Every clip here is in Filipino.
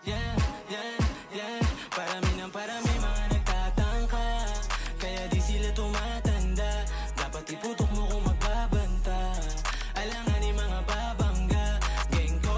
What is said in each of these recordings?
Yeah, yeah, yeah. Parami ng parami mga nagtatangka, kaya di sila tumatanda. Dapat iputok mo kung magbabanta. Alanganin mga babangga. Gang ko,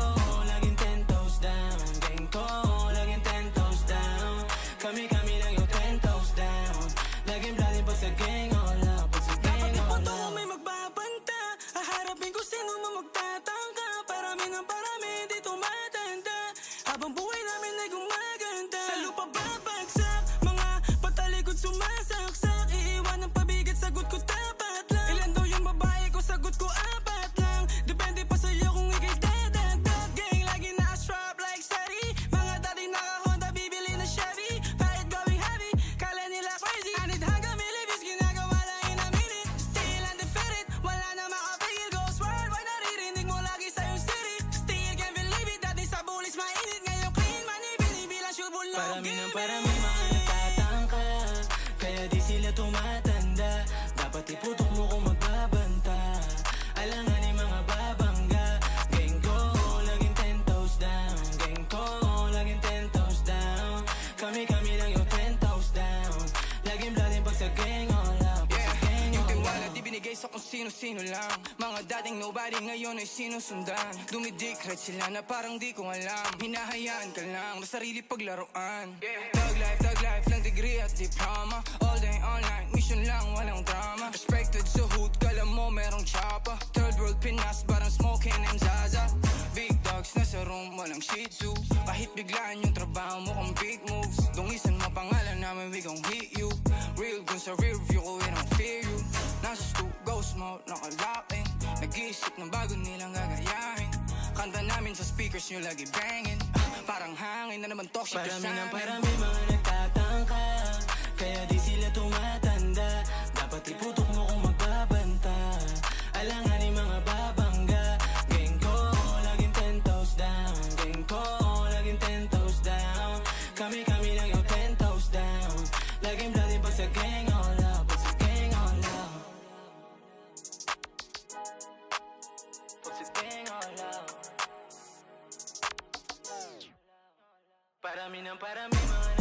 laging 10 toes down. Gang ko, laging 10 toes down. Kami lang yung 10 toes down. Laging blooding pag sa gang all up. Pag sa gang all up. Dapat iputok mo may magbabanta. Haharapin ko sino mo magtatangka. Parami ng parami, di tumatanda. Habang buhay namin ay gumaganda. Sa lupa babagsak, mga patalikod sumasaksak. Iiwan ng pabigat, sagot ko tapat lang. Ilan daw yung babae ko, sagot ko apat lang. Depende pa sa'yo kung ikay dadagdag. Gang, lagi na-strap like Sari. Mga dating naka-Honda, bibili na Chevy. Kahit going heavy, kala nila crazy. I need hanggang milibis, ginagawa lang in a minute. Still undefeated, wala na makapigil. Ghost world, why naririnig mo lagi sa yung city? Still can't believe it, dati sa bulis mainit. Ngayon clean, money, binibilang syubol no parami ng gimmick. parami mga nagtatangka, kaya di sila tumatanda. Dapat iputok mo kung magbabanta. Alanganin mga babangga. Gang ko, laging 10 toes down. Gang ko, laging 10 toes down. Kami lang yung 10 toes down. Laging blooding pag sa gang all up. Pag sa gang Yung all tiwala up. di binigay sa kung sino-sino lang. Mga dating nobody ngayon ay sinusundan. Dumidikret sila na parang di ko alam. Hinahayaan ka lang na sarili paglaruan. Thug life lang degree at diploma. All day online, mission lang walang drama. Respected sa hood, kala mo merong chapa. Third world Pinas, parang smoking and Zaza. Big dogs na sa room, walang shih tzu. Kahit biglaan yung trabaho mo kung big moves. Dungisan mo pangalan namin, we gon' hit you. Real guns sa rear view, we don't fear you. Nasa stu, ghost mode, nakalaking. Nag-iisip ng bago nilang gagayahin. Kanta namin sa speakers nyo lagi banging. Parang hangin na naman toxic ka Parami sa ng amin. parami mga nagtatangka, kaya di sila tumatanda. Dapat iputok mo kung magbabanta. Alanganin mga babangga. Gang ko, laging 10 toes down. Gang ko, laging 10 toes down. Kami lang yung 10 toes down. Laging blooding pag sa gang all up. Pag sa gang all up. Pag sa gang all up. Parami ng parami mga